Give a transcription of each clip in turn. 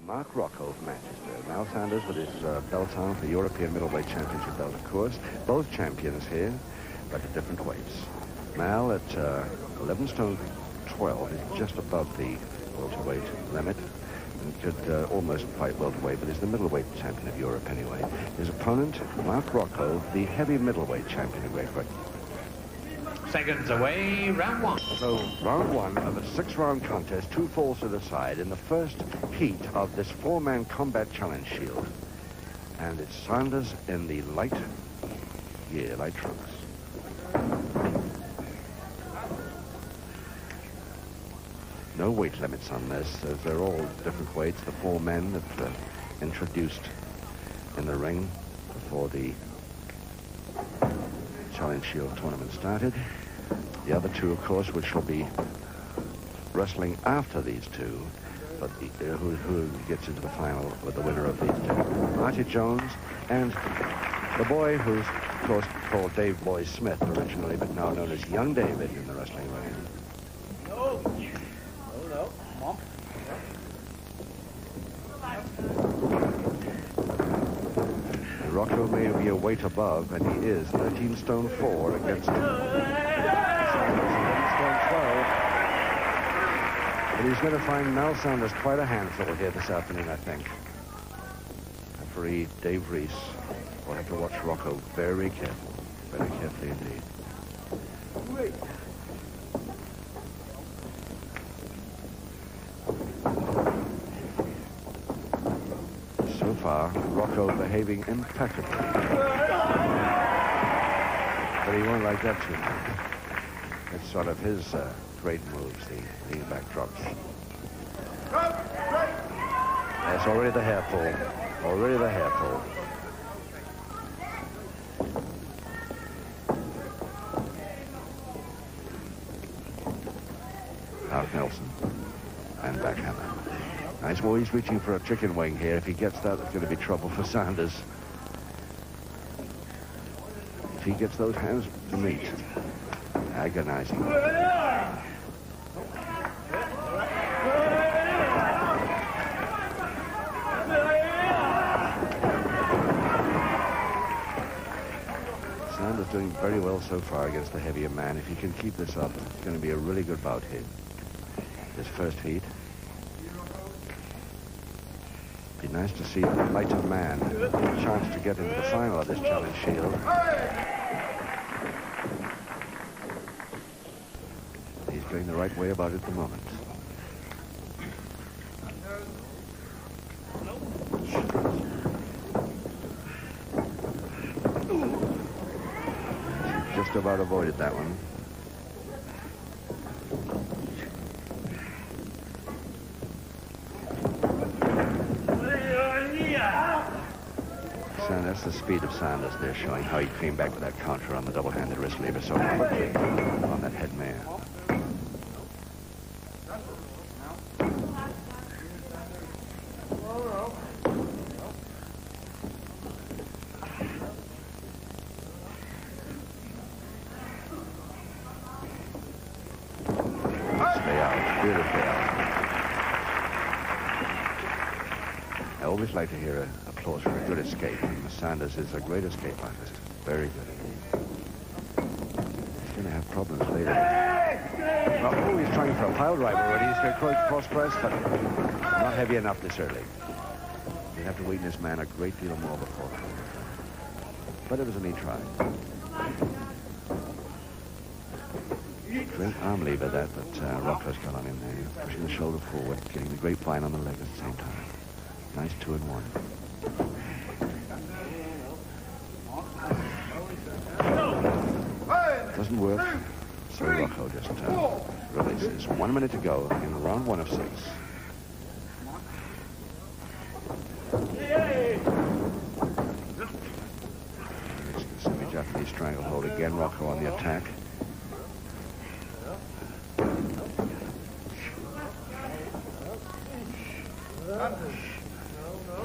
Mark Rocco of Manchester. Mal Sanders with his belt on for the European middleweight championship belt, of course. Both champions here, but at different weights. Mal at 11 stone 12 is just above the welterweight limit. And could almost fight welterweight, but he's the middleweight champion of Europe anyway. His opponent, Mark Rocco, the heavy middleweight champion of Great Britain. Seconds away, round one. So, round one of a 6-round contest, 2 falls to the side in the first heat of this 4-man combat challenge shield. And it's Sanders in the light trunks. No weight limits on this, as they're all different weights. The 4 men that introduced in the ring before the Challenge Shield tournament started. The other 2, of course, which will be wrestling after these 2, but who gets into the final with the winner of these 2. Archie Jones and the boy who's, of course, called Dave Boy Smith originally, but now known as Young David in the wrestling ring. No, come on. Rocco may be a weight above, and he is 13 stone 4 against Sanders, 11 stone 12. But he's going to find Mal Sanders quite a handful here this afternoon, I think. Referee Dave Reese will have to watch Rocco very carefully indeed. So far, Rocco behaving impeccably. But he won't like that too much. It's sort of his great moves, the lean back drops. That's already the hair pull. Already the hair pull. Out Nelson. And backhammer. Nice. Well, he's reaching for a chicken wing here. If he gets that, it's going to be trouble for Sanders. If he gets those hands to meet. Agonizing. Sanders doing very well so far against the heavier man. If he can keep this up, it's going to be a really good bout here. His first heat. Be nice to see the lighter man a chance to get into the final of this challenge shield. He's going the right way about it at the moment. Just about avoided that one. That's the speed of Sanders there, showing how he came back with that counter on the double-handed wrist lever so quickly on that head mare. Stay out, beautifully out. I always like to hear applause for a good escape. Sanders is a great escape artist. Very good indeed. He's going to have problems later. Oh, he's trying for a pile driver already. He's going to cross press, but not heavy enough this early. You have to weaken this man a great deal more before. But it was a neat try. Great arm lever that Rocco's got on him there. Pushing the shoulder forward, getting the grapevine on the leg at the same time. Nice 2-in-1. Doesn't work, so Rocco just releases. 1 minute to go in round 1 of 6. It's the semi-Japanese stranglehold again. Rocco on the attack.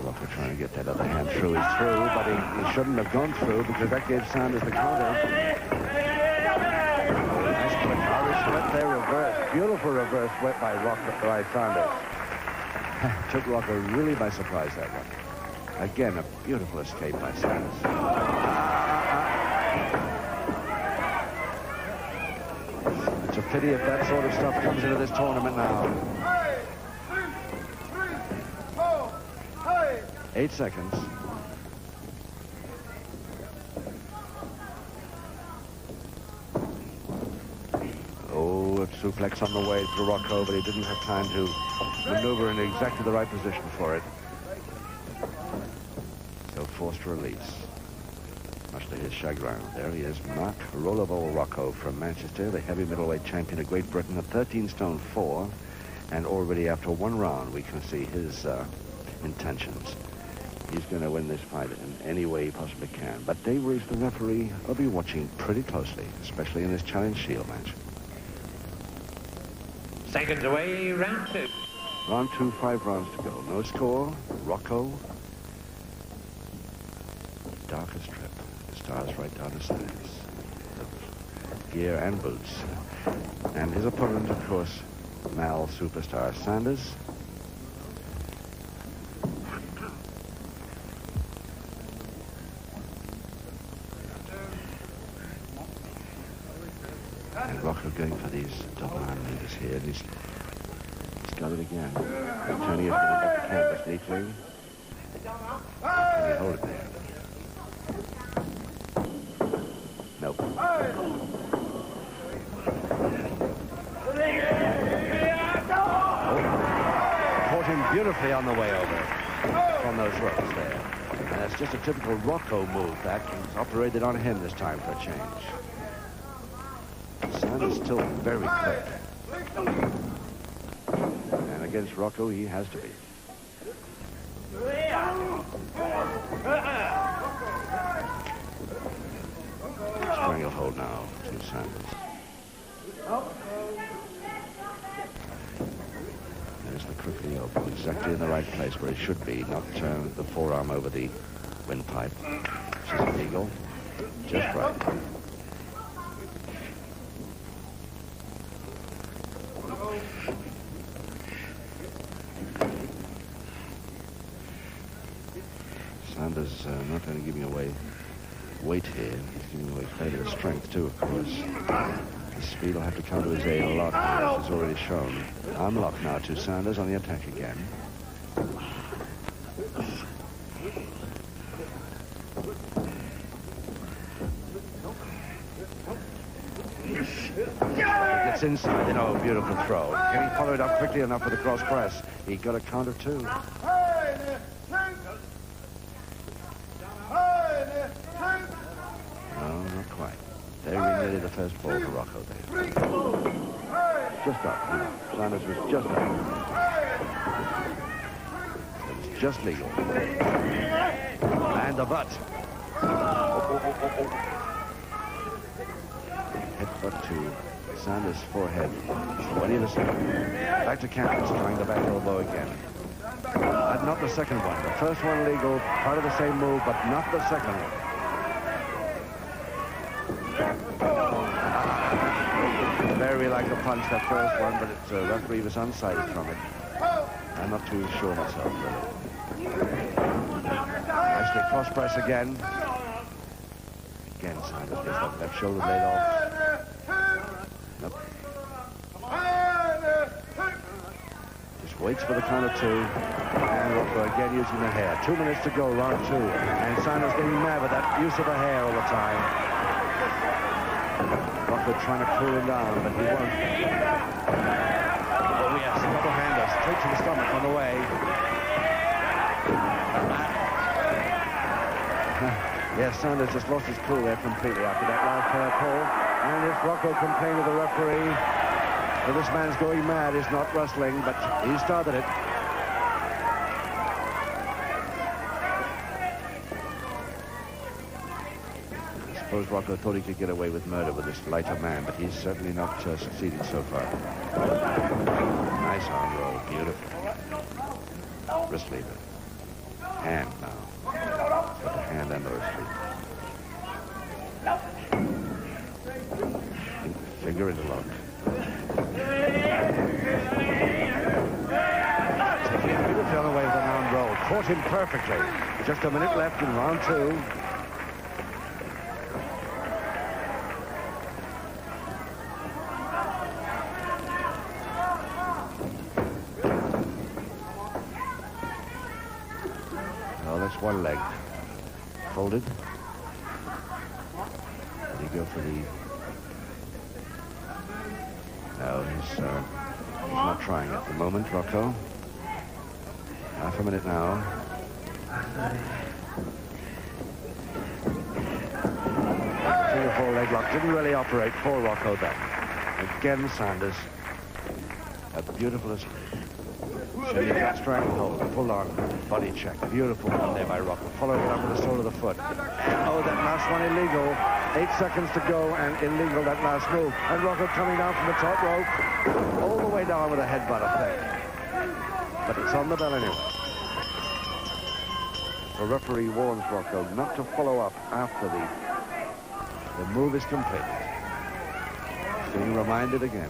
Rocco trying to get that other hand through. He's through, but he shouldn't have gone through because that gave Sanders the counter. Nice quick Irish whip there, reverse. Beautiful reverse whip by Sanders. Took Rocco really by surprise, that one. Again, a beautiful escape by Sanders. It's a pity if that sort of stuff comes into this tournament now. 8 seconds. Oh, a suplex on the way to Rocco, but he didn't have time to maneuver in exactly the right position for it. So forced to release. Much to his chagrin. There he is, Mark Rollerball Rocco from Manchester, the heavy middleweight champion of Great Britain at 13 stone 4. And already after one round, we can see his intentions. He's going to win this fight in any way he possibly can. But Dave Reese, the referee, will be watching pretty closely, especially in this Challenge Shield match. Seconds away, round 2. Round 2, 5 rounds to go. No score. Rocco. Darkest trip. The stars right down his sides. Gear and boots. And his opponent, of course, Mal superstar Sanders. And Rocco going for these double arm leaders here, and he's got it again. Turning it to the left canvas neatly. Can he hold it there? Nope. Caught him beautifully on the way over on those ropes there. And that's just a typical Rocco move. That was operated on him this time for a change. Sanders still very quick. And against Rocco, he has to be. Stranglehold now to Sanders. There's the crook of the elbow, exactly in the right place where it should be, not the forearm over the windpipe, which is illegal. Just right. Sanders not only giving away weight here, he's giving away fairly of strength too, of course. The speed will have to come to his aid a lot, as it's already shown. Unlocked now to Sanders on the attack again. Gets inside, and oh, beautiful throw. Can he follow it up quickly enough with the cross press? He got a counter too. No, not quite. Very nearly the first ball for Rocco there. Just up. Sanders was just up. It was just legal. And the butt. Headbutt to Sanders' forehead. 20%. Back to canvas, trying the back elbow again. Not the second one. The first one legal, part of the same move, but not the second one. Very like a punch, that first one, but it's referee was unsighted from it. I'm not too sure myself, really. Nicely cross press again. Again, Sanders gets that left shoulder blade off. Nope. Just waits for the counter 2. And Rocco again using the hair. 2 minutes to go, round 2. And Sanders getting mad with that use of the hair all the time. Rocco trying to cool him down, but he won't. Oh, yes, double hander, straight to the stomach on the way. Yes, Sanders just lost his cool there completely after that last pair pull. And if Rocco complained to the referee that this man's going mad, is not wrestling, but he started it. I suppose Rocco thought he could get away with murder with this lighter man, but he's certainly not succeeded so far. Nice arm roll, beautiful. Wrist lever. Hand now. Got the hand and the wrist lever. Finger interlock. Taking caught him perfectly. Just a minute left in round 2. Oh, that's one leg. Folded. Did he go for the... No, he's not trying at the moment, Rocco. Half a minute now. Three or four leg lock. Didn't really operate for Rocco then. Again, Sanders. A beautiful... That stranglehold, full on body check. Beautiful one there by Rocco. Following it up with the sole of the foot. And, oh, that last one illegal. 8 seconds to go and illegal that last move. And Rocco coming down from the top rope. All the way down with a headbutt effect. But it's on the bell anyway. The referee warns Rocco not to follow up after the move is completed. Being reminded again.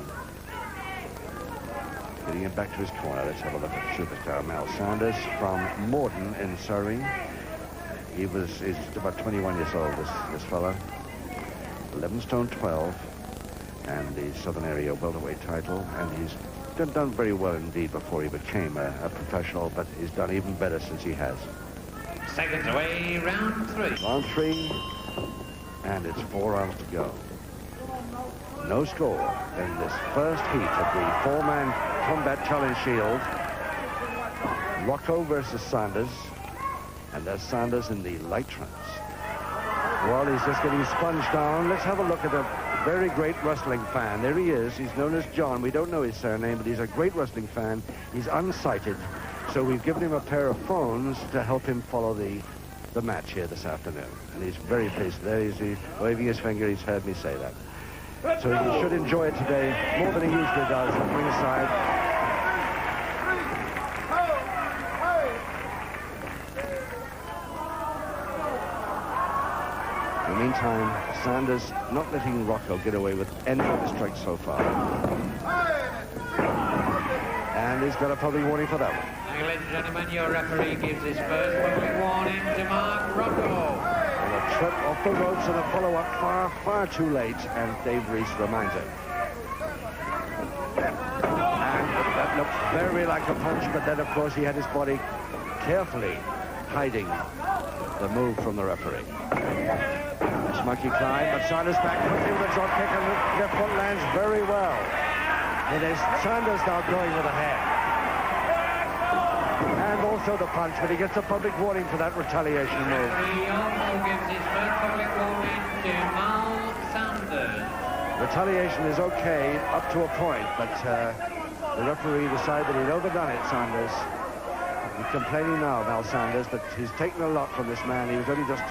Getting it back to his corner. Let's have a look at superstar Mal Sanders from Morden in Surrey. He's about 21 years old, this fella. 11 stone 12, and the Southern Area welterweight title. And he's done very well indeed before he became a professional, but he's done even better since he has. Seconds away, round 3. Round 3, and it's 4 rounds to go. No score in this first heat of the 4-man combat challenge shield. Rocco versus Sanders, and there's Sanders in the light trance. Well, he's just getting sponged down. Let's have a look at a very great wrestling fan. There he is. He's known as John. We don't know his surname, but he's a great wrestling fan. He's unsighted, so we've given him a pair of phones to help him follow the match here this afternoon. And he's very pleased. There he's waving his finger. He's heard me say that. So he should enjoy it today more than he usually does at ringside. In the meantime, Sanders not letting Rocco get away with any of the strikes so far. And he's got a public warning for that one. Ladies and gentlemen, your referee gives his first public warning to Mark Rocco. A trip off the ropes and a follow-up far too late, and Dave Reese reminds him. And that looked very like a punch, but then, of course, he had his body carefully hiding the move from the referee. It's monkey climb, but Sanders back quickly with a drop kick, and the left foot lands very well. It is Sanders now going with a hand. And also the punch, but he gets a public warning for that retaliation move. He also gives his first public warning to Mal Sanders. Retaliation is okay up to a point, but the referee decided that he'd overdone it, Sanders. He's complaining now, Mal Sanders, but he's taken a lot from this man. He was only just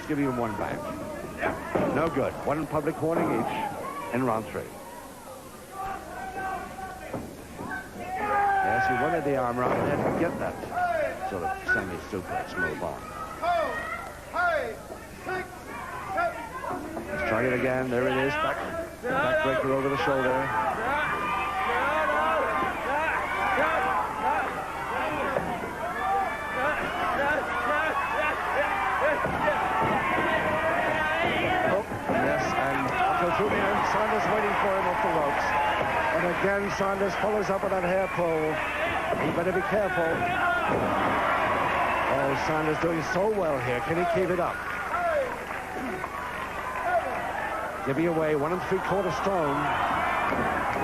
giving him one back. No good. One public warning each in round 3. Yes, he wanted the arm round, but didn't get that sort of semi-suplex move on. Let's try it again. There it is. Backbreaker over the shoulder. Oh, yes, and through the end, Sanders waiting for him off the ropes. And again, Sanders follows up with that hair pull. He better be careful. Oh, Sanders doing so well here. Can he keep it up? Giving away 1 3/4 stone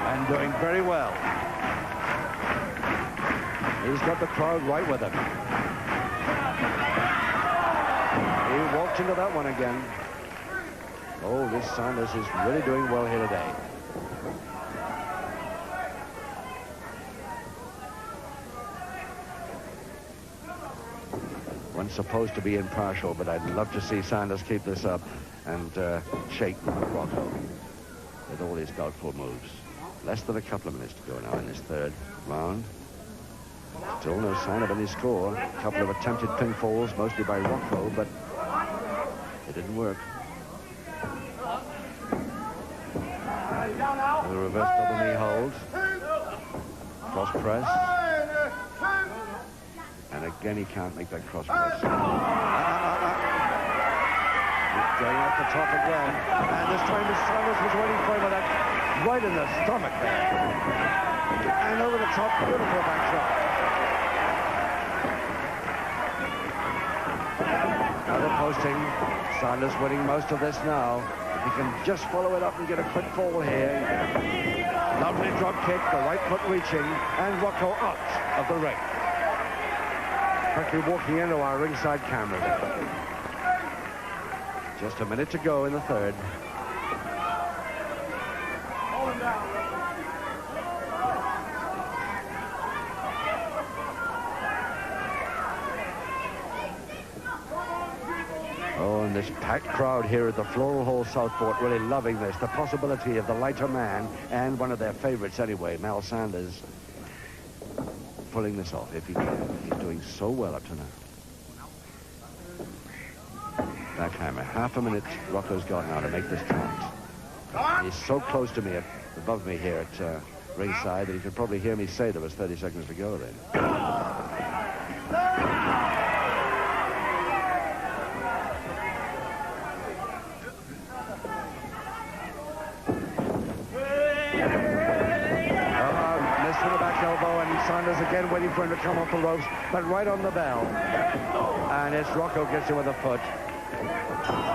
and doing very well. He's got the crowd right with him. He walked into that one again. Oh, this Sanders is really doing well here today. One's supposed to be impartial, but I'd love to see Sanders keep this up and shake Rocco with all his doubtful moves. Less than a couple of minutes to go now in this 3rd round. Still no sign of any score. A couple of attempted pinfalls, mostly by Rocco, but it didn't work. The reverse double knee hold. Cross press. Again, he can't make that cross press. He's going off the top again. And this time the Sanders was waiting for him with that right in the stomach there. And over the top, beautiful back shot. Another posting. Sanders winning most of this now. He can just follow it up and get a quick fall here. Lovely drop kick, the right foot reaching, and Rocco out of the ring. Quickly walking into our ringside camera. Just a minute to go in the third. Oh, and this packed crowd here at the Floral Hall Southport really loving this. The possibility of the lighter man, and one of their favorites anyway, Mal Sanders, pulling this off if he can. He's doing so well up to now. Backhammer. Half a minute Rocco's got now to make this count. He's so close to me, above me here at ringside, that he could probably hear me say there was 30 seconds to go then. Sanders again waiting for him to come off the ropes, but right on the bell. And it's Rocco gets him with a foot.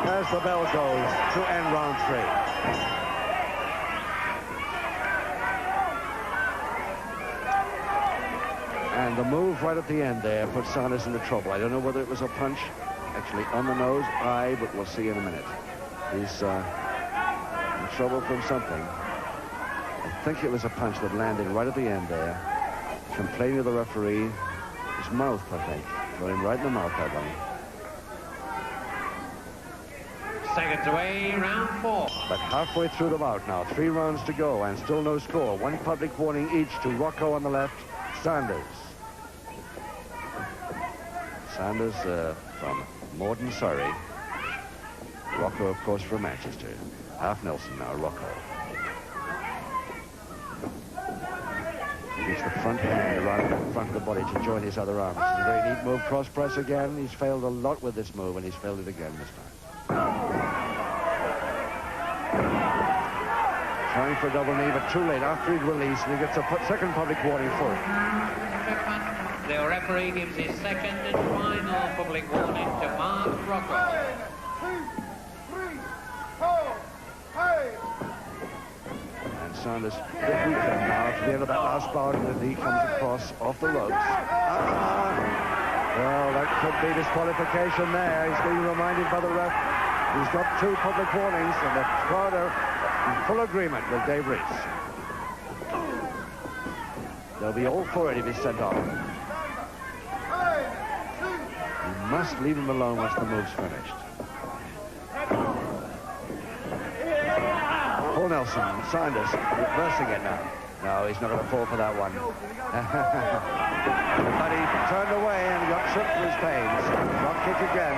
As the bell goes to end round 3. And the move right at the end there put Sanders into trouble. I don't know whether it was a punch actually on the nose, eye, but we'll see in a minute. He's in trouble from something. I think it was a punch that landed right at the end there. Complaining to the referee, his mouth, I think. Got him right in the mouth, that one. Seconds away, round 4. But halfway through the bout now, 3 rounds to go, and still no score. 1 public warning each to Rocco on the left, Sanders. Sanders from Morden, Surrey. Rocco, of course, from Manchester. Half Nelson now, Rocco. He's the front hand around the front of the body to join his other arms. It's a very neat move, cross press again. He's failed a lot with this move, and he's failed it again this time. Trying for a double knee, but too late after he'd released, and he gets a second public warning for it. The referee gives his second and final public warning to Mark Rocco. 1, 2, 3, 4, 5. Sanders, if we can now, to the end of that last bout, and the knee comes across off the ropes. Well, that could be disqualification there. He's being reminded by the ref. He's got 2 public warnings, and the crowd are in full agreement with Dave Reese. They'll be all for it if he's sent off. You must leave him alone once the move's finished. Paul Nelson, Sanders, reversing it now. No, he's not going to fall for that one. But he turned away and got tripped for his pains. Drop kick again.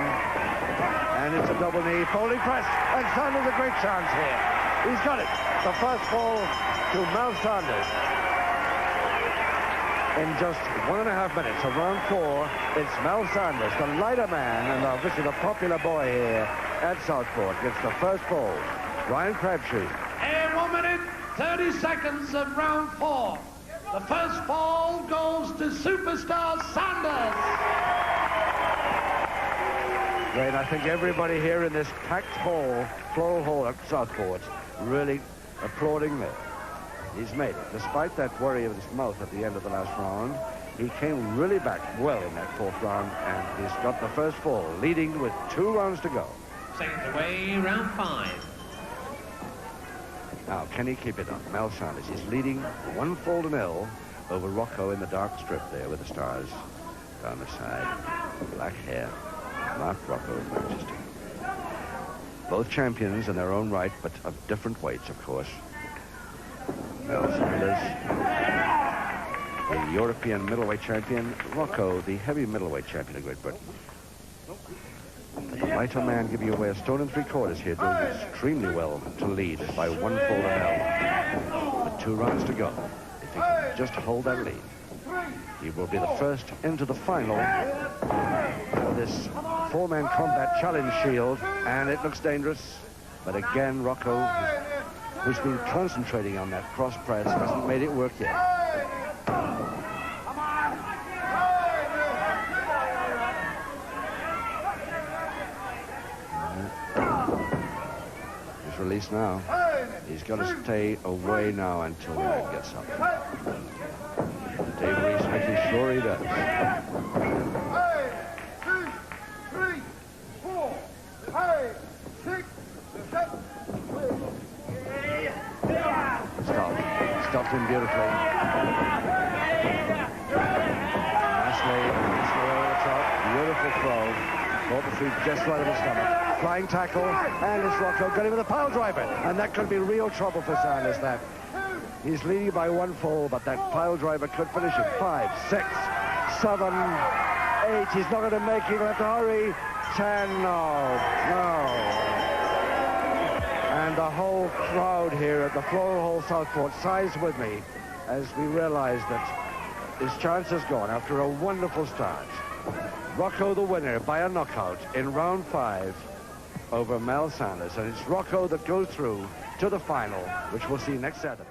And it's a double knee, folding press. And Sanders a great chance here. He's got it. The first fall to Mal Sanders. In just 1.5 minutes of round 4, it's Mal Sanders, the lighter man, and obviously the popular boy here at Southport, gets the first fall. Ryan Crabtree. And 1 minute, 30 seconds of round 4. The first fall goes to Superstar Sanders. Great, I think everybody here in this packed hall, Floral Hall at Southport, really applauding this. He's made it. Despite that worry of his mouth at the end of the last round, he came really back well in that 4th round, and he's got the first fall, leading with 2 rounds to go. Seconds away, round 5. Now, can he keep it up? Mal Sanders is leading 1-0 over Rocco in the dark strip there with the stars down the side. Black hair. Mark Rocco of Manchester. Both champions in their own right, but of different weights, of course. Mal Sanders, the European middleweight champion. Rocco, the heavy middleweight champion of Great Britain. The lighter man giving away a 1 3/4 here, doing extremely well to lead by 1-0. With 2 rounds to go. If he can just hold that lead. He will be the first into the final for this four-man combat challenge shield, and it looks dangerous. But again, Rocco, who's been concentrating on that cross press, hasn't made it work yet. He's released now. He's got to stay away now until the man gets up. Dave Reese making sure he does. 1, 2, 3, 4, 5, 6, 7. Stopped him beautifully. Nicely over the top. Beautiful throw. Caught the feet just right on the stomach. Flying tackle, and it's Rocco got him with a pile driver, and that could be real trouble for Sanders. That he's leading by 1 fall, but that pile driver could finish it. 5, 6, 7, 8. He's not going to make it. He'll have to hurry. 10. No. And the whole crowd here at the Floral Hall Southport sighs with me as we realize that his chance is gone after a wonderful start. Rocco the winner by a knockout in round 5 over Mel Sanders, and it's Rocco that goes through to the final, which we'll see next Saturday.